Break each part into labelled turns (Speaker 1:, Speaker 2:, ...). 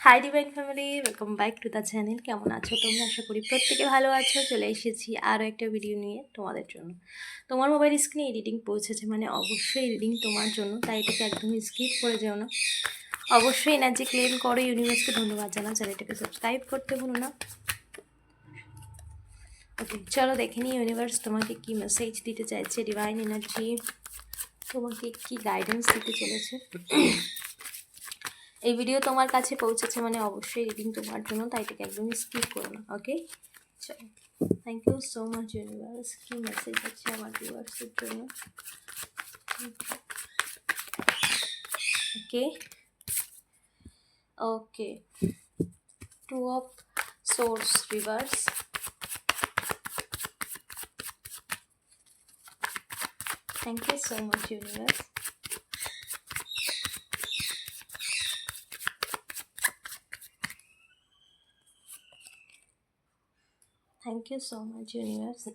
Speaker 1: Hi divine family, welcome back to the channel. কেমন আছো তোমরা? আশা করি প্রত্যেকে ভালো আছো। চলে এসেছি আরও একটা ভিডিও নিয়ে তোমাদের জন্য। তোমার মোবাইল স্ক্রিনে রিডিং পৌঁছেছে মানে অবশ্যই রিডিং তোমার জন্য, তাই এটাকে একদমই স্কিপ করে যেও না। অবশ্যই এনার্জি ক্লেম করো, ইউনিভার্সকে ধন্যবাদ জানাও, চ্যানেলটাকে সাবস্ক্রাইব করতে ভুলো না। ওকে, চলো দেখে নিই ইউনিভার্স তোমাকে কি মেসেজ দিতে চাইছে, ডিভাইন এনার্জি তোমাকে কি গাইডেন্স দিতে চলেছে। এই ভিডিও তোমার কাছে পৌঁছেছে মানে অবশ্যই রিডিং তোমার জন্য, তাই এটাকে একদমই স্কিপ করো না। ওকে, চলো। Thank you so much universe, কি মেসেজ আছে আমার ভিউয়ার্সের জন্য। Okay okay, to of source reverse, thank you so much universe. Thank you so much, universe.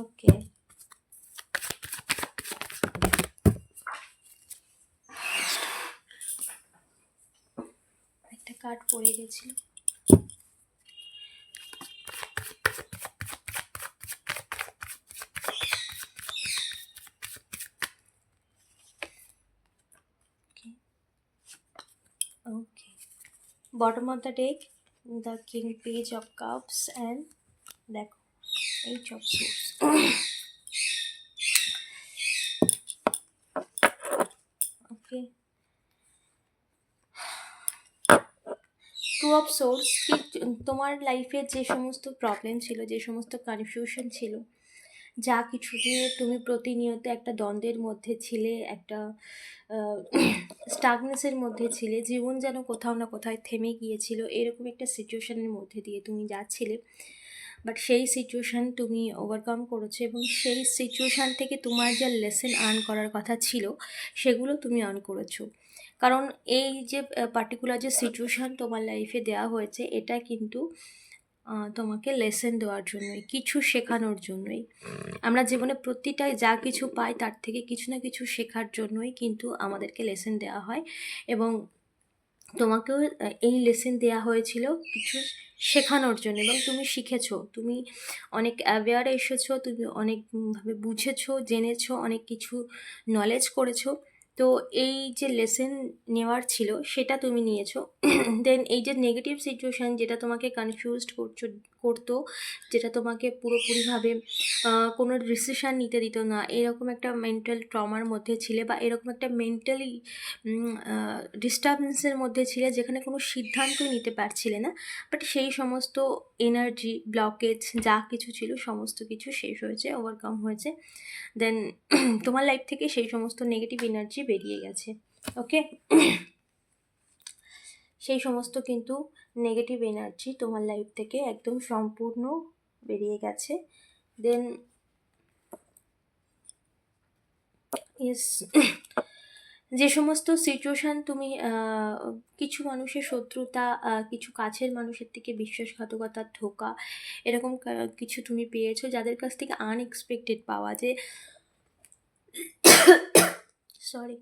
Speaker 1: Okay. একটা কার্ড পড়ে গেছিল। Okay. Bottom of the deck, the King, Page of Cups, and দেখো Eight of Swords. Okay. Two of swords, কি তোমার লাইফে যে সমস্ত problem ছিল, যে সমস্ত কনফিউশন ছিল, যা কিছু নিয়ে তুমি প্রতিনিয়ত একটা দ্বন্দ্বের মধ্যে ছিলে, একটা স্টাগনেসের মধ্যে ছিলে, জীবন যেন কোথাও না কোথায় থেমে গিয়েছিল, এরকম একটা সিচুয়েশনের মধ্যে দিয়ে তুমি যাচ্ছিলে। বাট সেই সিচুয়েশান তুমি ওভারকাম করেছো এবং সেই সিচুয়েশান থেকে তোমার যা লেসন আর্ন করার কথা ছিল সেগুলো তুমি আর্ন করেছো। কারণ এই যে পার্টিকুলার যে সিচুয়েশান তোমার লাইফে দেওয়া হয়েছে, এটা কিন্তু তোমাকে লেসন দেওয়ার জন্যই, কিছু শেখানোর জন্যই। আমরা জীবনে প্রতিটা যা কিছু পাই তার থেকে কিছু না কিছু শেখার জন্যই কিন্তু আমাদেরকে লেসন দেওয়া হয়, এবং তোমাকেও এই লেসন দেওয়া হয়েছিল কিছু শেখানোর জন্য, এবং তুমি শিখেছো, তুমি অনেক অ্যাওয়্যার এসেছো, তুমি অনেকভাবে বুঝেছো, জেনেছো, অনেক কিছু নলেজ করেছো। তো এই যে লেসন নেওয়ার ছিল সেটা তুমি নিয়েছো। দেন এই যে নেগেটিভ সিচুয়েশান যেটা তোমাকে কনফিউজড করতো, যেটা তোমাকে পুরোপুরিভাবে কোনো ডিসিশান নিতে দিত না, এরকম একটা মেন্টাল ট্রমার মধ্যে ছিলে, বা এরকম একটা মেন্টালি ডিস্টার্বেন্সের মধ্যে ছিলে যেখানে কোনো সিদ্ধান্তই নিতে পারছিলে না। বাট সেই সমস্ত এনার্জি ব্লকেজ যা কিছু ছিল সমস্ত কিছু শেষ হয়েছে, ওভারকাম হয়েছে। দেন তোমার লাইফ থেকে সেই সমস্ত নেগেটিভ এনার্জি বেরিয়ে গেছে। ওকে, সেই সমস্ত কিন্তু নেগেটিভ এনার্জি তোমার লাইফ থেকে একদম সম্পূর্ণ বেরিয়ে গেছে। দেন ইয়েস, যে সমস্ত সিচুয়েশান তুমি কিছু মানুষের শত্রুতা, কিছু কাছের মানুষের থেকে বিশ্বাসঘাতকতা, ধোঁকা, এরকম কিছু তুমি পেয়েছো, যাদের কাছ থেকে আনএক্সপেক্টেড পাওয়া, যে সরি,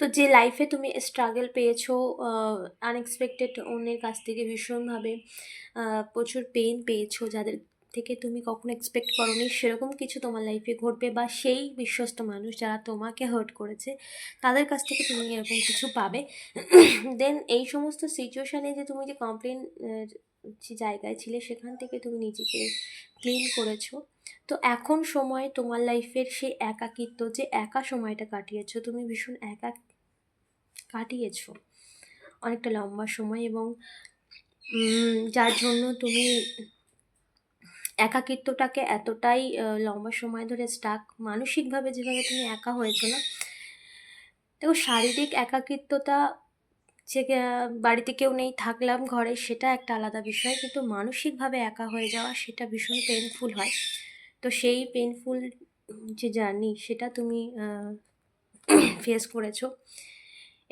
Speaker 1: তো যে লাইফে তুমি স্ট্রাগল পেয়েছো, আনএক্সপেক্টেড অন্যের কাছ থেকে ভীষণভাবে প্রচুর পেন পেয়েছো, যাদের থেকে তুমি কখনো এক্সপেক্ট করোনি সেরকম কিছু তোমার লাইফে ঘটবে, বা সেই বিশ্বস্ত মানুষ যারা তোমাকে হার্ট করেছে তাদের কাছ থেকে তুমি এরকম কিছু পাবে। দেন এই সমস্ত সিচুয়েশানে যে তুমি যে কমপ্লেন যে জায়গায় ছিলে সেখান থেকে তুমি নিজেকে ক্লিন করেছো। তো এখন সময় তোমার লাইফের সেই একাকিত্ব, যে একা সময়টা কাটিয়েছো, তুমি ভীষণ একা কাটিয়েছো অনেকটা লম্বা সময়, এবং যার জন্য তুমি একাকিত্বটাকে এতটাই লম্বা সময় ধরে স্টাক, মানসিকভাবে যেভাবে তুমি একা হয়েছো না, দেখো শারীরিক একাকিত্বতা, যে বাড়িতে কেউ নেই, থাকলাম ঘরে, সেটা একটা আলাদা বিষয়, কিন্তু মানসিকভাবে একা হয়ে যাওয়া সেটা ভীষণ পেনফুল হয়। তো সেই পেনফুল যে জার্নি সেটা তুমি ফেস করেছো,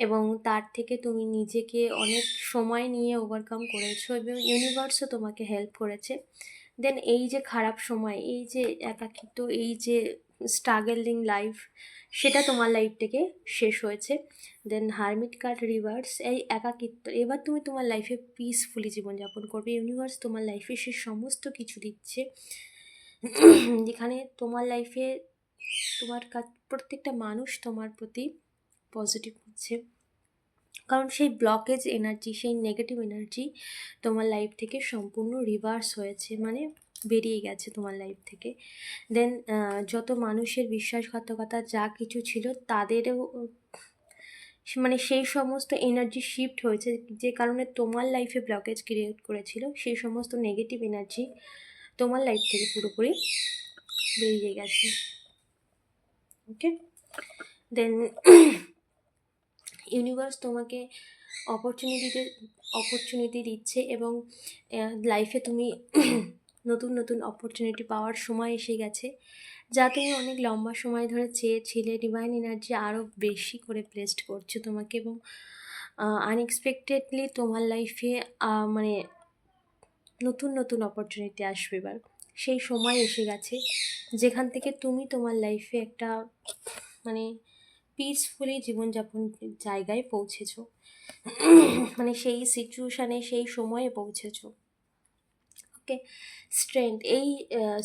Speaker 1: এবং তার থেকে তুমি নিজেকে অনেক সময় নিয়ে ওভারকাম করেছো এবং ইউনিভার্সও তোমাকে হেল্প করেছে। দেন এই যে খারাপ সময়, এই যে একাকিত্ব, এই যে স্ট্রাগলিং লাইফ, সেটা তোমার লাইফ থেকে শেষ হয়েছে। দেন হারমিট কার্ড রিভার্স, এই একাকিত্ব, এবার তুমি তোমার লাইফে পিসফুলি জীবনযাপন করবে। ইউনিভার্স তোমার লাইফে সে সমস্ত কিছু দিচ্ছে যেখানে তোমার লাইফে তোমার প্রত্যেকটা মানুষ তোমার প্রতি পজিটিভ হচ্ছে, কারণ সেই ব্লকেজ এনার্জি, সেই নেগেটিভ এনার্জি তোমার লাইফ থেকে সম্পূর্ণ রিভার্স হয়েছে, মানে বেরিয়ে গেছে তোমার লাইফ থেকে। দেন যত মানুষের বিশ্বাসঘাতকতা যা কিছু ছিল তাদেরও মানে সেই সমস্ত এনার্জি শিফট হয়েছে, যে কারণে তোমার লাইফে ব্লকেজ ক্রিয়েট করেছিল, সেই সমস্ত নেগেটিভ এনার্জি তোমার লাইফ থেকে পুরোপুরি বেরিয়ে গেছে। ওকে, দেন ইউনিভার্স তোমাকে অপরচুনিটি দিচ্ছে এবং লাইফে তুমি নতুন নতুন অপরচুনিটি পাওয়ার সময় এসে গেছে, যা তুমি অনেক লম্বা সময় ধরে চেয়েছিলে। ডিভাইন এনার্জি আরও বেশি করে ব্লেসড করছে তোমাকে এবং আনএক্সপেক্টেডলি তোমার লাইফে মানে নতুন নতুন অপরচুনিটি আসবে। এবার সেই সময় এসে গেছে যেখান থেকে তুমি তোমার লাইফে একটা মানে পিসফুলি জীবনযাপন জায়গায় পৌঁছেছো, মানে সেই সিচুয়েশানে সেই সময়ে পৌঁছেছো। ওকে, স্ট্রেংথ, এই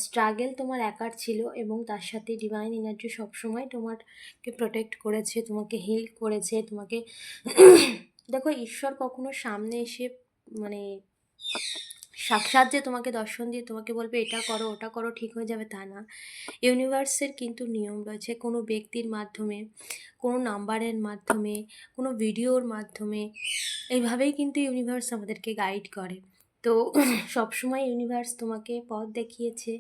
Speaker 1: স্ট্রাগল তোমার একার ছিল এবং তার সাথে ডিভাইন এনার্জি সবসময় তোমাকে প্রোটেক্ট করেছে, তোমাকে হিল করেছে, তোমাকে দেখো, ঈশ্বর কখনো সামনে এসে মানে সাক্ষাৎ যে তোমাকে দর্শন দিয়ে তোমাকে বলবে এটা করো ওটা করো ঠিক হয়ে যাবে, তা না। ইউনিভার্সের কিন্তু নিয়ম রয়েছে, কোনো ব্যক্তির মাধ্যমে, কোনো নাম্বারের মাধ্যমে, কোনো ভিডিওর মাধ্যমে, এইভাবেই কিন্তু ইউনিভার্স আমাদেরকে গাইড করে। তো সবসময় ইউনিভার্স তোমাকে পথ দেখিয়েছে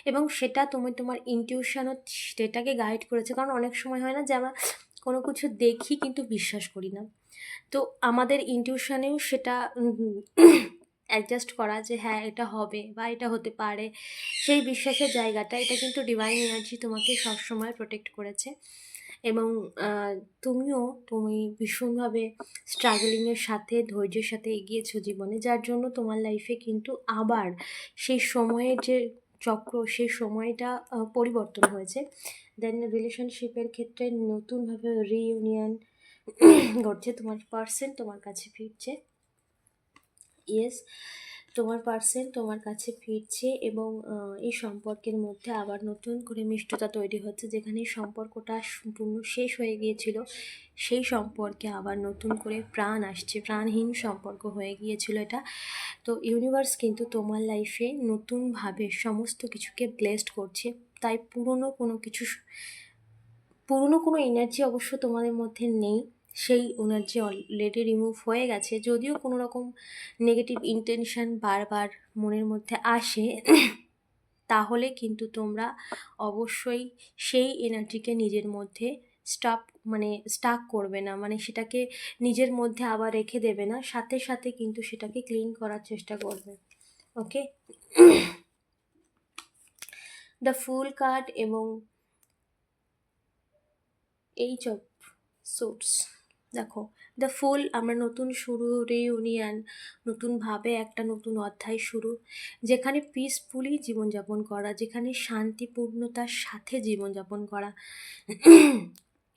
Speaker 1: এবং সেটা তুমি তোমার ইনটিউশনও সেটাকে গাইড করেছে। কারণ অনেক সময় হয় না যে আমরা কোনো কিছু দেখি কিন্তু বিশ্বাস করি না, তো আমাদের ইনটিউশনেও সেটা অ্যাডজাস্ট করা যে হ্যাঁ এটা হবে বা এটা হতে পারে, সেই বিশ্বাসের জায়গাটা, এটা কিন্তু ডিভাইন এনার্জি তোমাকে সবসময় প্রোটেক্ট করেছে। এবং তুমি ভীষণভাবে স্ট্রাগলিংয়ের সাথে ধৈর্যের সাথে এগিয়েছো জীবনে, যার জন্য তোমার লাইফে কিন্তু আবার সেই সময়ের যে চক্র, সেই সময়টা পরিবর্তন হয়েছে। দেন রিলেশনশিপের ক্ষেত্রে নতুনভাবে রিইউনিয়ন ঘটছে, তোমার পার্সন তোমার কাছে ফিরছে। ইয়েস, তোমার পার্সন তোমার কাছে ফিরছে এবং এই সম্পর্কের মধ্যে আবার নতুন করে মিষ্টতা তৈরি হচ্ছে। যেখানে সম্পর্কটা সম্পূর্ণ শেষ হয়ে গিয়েছিল, সেই সম্পর্কে আবার নতুন করে প্রাণ আসছে, প্রাণহীন সম্পর্ক হয়ে গিয়েছিল এটা। তো ইউনিভার্স কিন্তু তোমার লাইফে নতুনভাবে সমস্ত কিছুকে ব্লেসড করছে। তাই পুরনো কোনো এনার্জি অবশ্য তোমাদের মধ্যে নেই, সেই এনার্জি অলরেডি রিমুভ হয়ে গেছে। যদিও কোনো রকম নেগেটিভ ইন্টেনশন বারবার মনের মধ্যে আসে, তাহলে কিন্তু তোমরা অবশ্যই সেই এনার্জিকে নিজের মধ্যে স্টাক করবে না, মানে সেটাকে নিজের মধ্যে আবার রেখে দেবে না, সাথে সাথে কিন্তু সেটাকে ক্লিন করার চেষ্টা করবে। ওকে, দ্য ফুল কার্ড এবং এইচ অফ সোর্স, দেখো, দ্য ফুল, আমরা নতুন শুরু, রিইউনিয়ন, নতুনভাবে একটা নতুন অধ্যায় শুরু, যেখানে পিসফুলি জীবনযাপন করা, যেখানে শান্তিপূর্ণতার সাথে জীবনযাপন করা।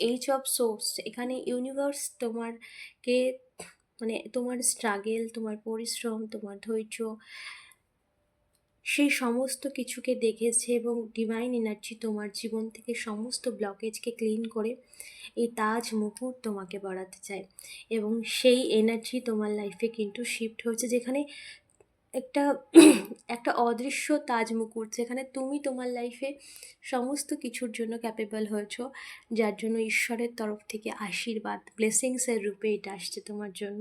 Speaker 1: এইচ অফ সোর্স, এখানে ইউনিভার্স তোমারকে মানে তোমার স্ট্রাগল, তোমার পরিশ্রম, তোমার ধৈর্য, সেই সমস্ত কিছুকে দেখেছে এবং ডিভাইন এনার্জি তোমার জীবন থেকে সমস্ত ব্লকেজকে ক্লিন করে এই তাজ মুকুট তোমাকে বাড়াতে চায় এবং সেই এনার্জি তোমার লাইফে কিন্তু শিফট হয়েছে, যেখানে একটা একটা অদৃশ্য তাজ মুকুট, যেখানে তুমি তোমার লাইফে সমস্ত কিছুর জন্য ক্যাপেবল হয়েছো, যার জন্য ঈশ্বরের তরফ থেকে আশীর্বাদ, ব্লেসিংসের রূপে এটা আসছে তোমার জন্য।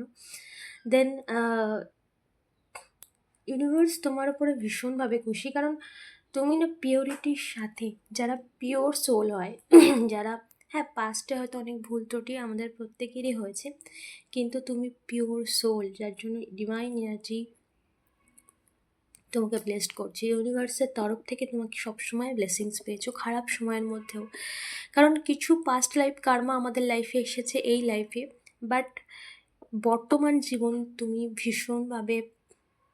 Speaker 1: দেন ইউনিভার্স তোমার উপরে ভীষণভাবে খুশি, কারণ তুমি না পিওরিটির সাথে, যারা পিওর সোল হয়, যারা, হ্যাঁ পাস্টে হয়তো অনেক ভুল ত্রুটি আমাদের প্রত্যেকেরই হয়েছে, কিন্তু তুমি পিওর সোল, যার জন্য ডিভাইন এনার্জি তোমাকে ব্লেসড করছে। ইউনিভার্সের তরফ থেকে তোমাকে সবসময় ব্লেসিংস পেয়েছো খারাপ সময়ের মধ্যেও, কারণ কিছু পাস্ট লাইফ কার্মা আমাদের লাইফে এসেছে এই লাইফে, বাট বর্তমান জীবন তুমি ভীষণভাবে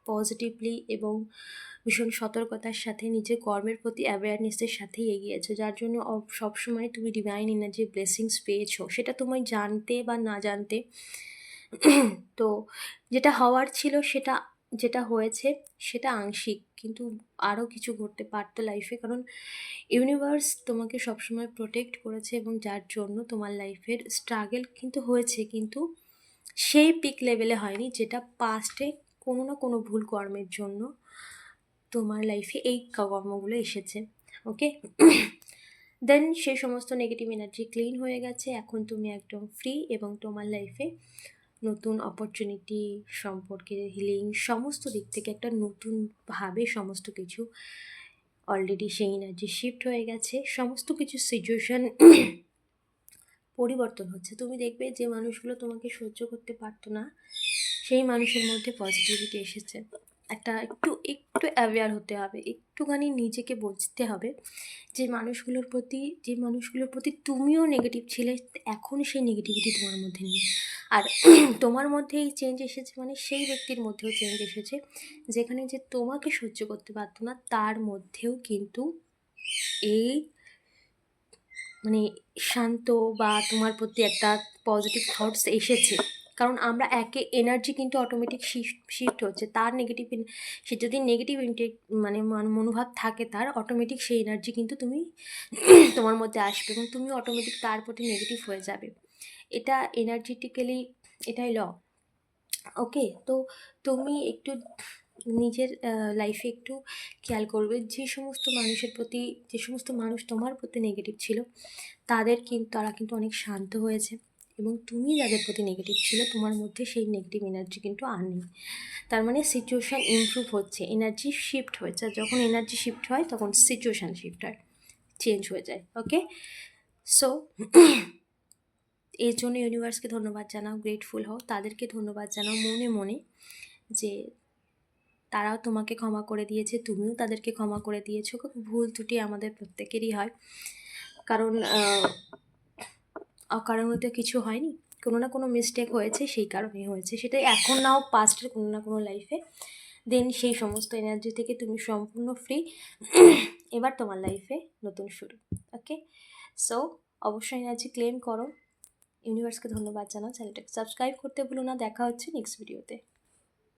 Speaker 1: পজিটিভলি এবং ভীষণ সতর্কতার সাথে নিজের কর্মের প্রতি অ্যাওয়ারনেসের সাথেই এগিয়েছো, যার জন্য সবসময় তুমি ডিভাইন এনার্জি ব্লেসিংস পেয়েছো, সেটা তুমি জানতে বা না জানতে। তো যেটা হওয়ার ছিল সেটা, যেটা হয়েছে সেটা আংশিক, কিন্তু আরও কিছু ঘটতে পারতো লাইফে, কারণ ইউনিভার্স তোমাকে সবসময় প্রোটেক্ট করেছে এবং যার জন্য তোমার লাইফের স্ট্রাগল কিন্তু হয়েছে, কিন্তু সেই পিক লেভেলে হয়নি যেটা পাস্টে কোনো না কোনো ভুল কর্মের জন্য তোমার লাইফে এই কর্মগুলো এসেছে। ওকে, দেন সেই সমস্ত নেগেটিভ এনার্জি ক্লিন হয়ে গেছে, এখন তুমি একদম ফ্রি এবং তোমার লাইফে নতুন অপরচুনিটি, সম্পর্কে হিলিং, সমস্ত দিক থেকে একটা নতুনভাবে সমস্ত কিছু অলরেডি সেই এনার্জি শিফট হয়ে গেছে, সমস্ত কিছু সিচুয়েশান পরিবর্তন হচ্ছে। তুমি দেখবে যে মানুষগুলো তোমাকে সহ্য করতে পারতো না, সেই মানুষের মধ্যে পজিটিভিটি এসেছে। একটু অ্যাওয়্যার হতে হবে, একটুখানি নিজেকে বুঝতে হবে যে মানুষগুলোর প্রতি তুমিও নেগেটিভ ছিলে, এখন সেই নেগেটিভিটি তোমার মধ্যে নেই। আর তোমার মধ্যে এই চেঞ্জ এসেছে মানে সেই ব্যক্তির মধ্যেও চেঞ্জ এসেছে, যেখানে যে তোমাকে সহ্য করতে পারতো না তার মধ্যেও কিন্তু এই মানে শান্ত বা তোমার প্রতি একটা পজিটিভ থটস এসেছে। কারণ আমরা একে এনার্জি কিন্তু অটোমেটিক শিফট হচ্ছে, তার নেগেটিভ, সে যদি নেগেটিভ মানে মনোভাব থাকে তার, অটোমেটিক সেই এনার্জি কিন্তু তুমি তোমার মধ্যে আসবে এবং তুমি অটোমেটিক তার প্রতি নেগেটিভ হয়ে যাবে। এটা এনার্জেটিক্যালি এটাই ল। ওকে, তো তুমি একটু নিজের লাইফে একটু খেয়াল করবে, যে সমস্ত মানুষ তোমার প্রতি নেগেটিভ ছিল তারা কিন্তু অনেক শান্ত হয়েছে, এবং তুমি যাদের প্রতি নেগেটিভ ছিল তোমার মধ্যে সেই নেগেটিভ এনার্জি কিন্তু আর নেই। তার মানে সিচুয়েশান ইমপ্রুভ হচ্ছে, এনার্জি শিফট হয়েছে, আর যখন এনার্জি শিফট হয় তখন সিচুয়েশান শিফট হয়, চেঞ্জ হয়ে যায়। ওকে, সো এর জন্য ইউনিভার্সকে ধন্যবাদ জানাও, গ্রেটফুল হও, তাদেরকে ধন্যবাদ জানাও মনে মনে, যে তারাও তোমাকে ক্ষমা করে দিয়েছে, তুমিও তাদেরকে ক্ষমা করে দিয়েছো। ভুল ত্রুটি আমাদের প্রত্যেকেরই হয়, কারণ অকারণে কিছু হয়নি, কোনো না কোনো মিস্টেক হয়েছে, সেই কারণেই হয়েছে, সেটা এখন নাও পাস্টের কোনো না কোনো লাইফে। দেন সেই সমস্ত এনার্জি থেকে তুমি সম্পূর্ণ ফ্রি, এবার তোমার লাইফে নতুন শুরু। ওকে, সো অবশ্যই এনার্জি ক্লেম করো, ইউনিভার্সকে ধন্যবাদ জানাও, চ্যানেলটাকে সাবস্ক্রাইব করতে ভুলো না। দেখা হচ্ছে নেক্সট ভিডিওতে।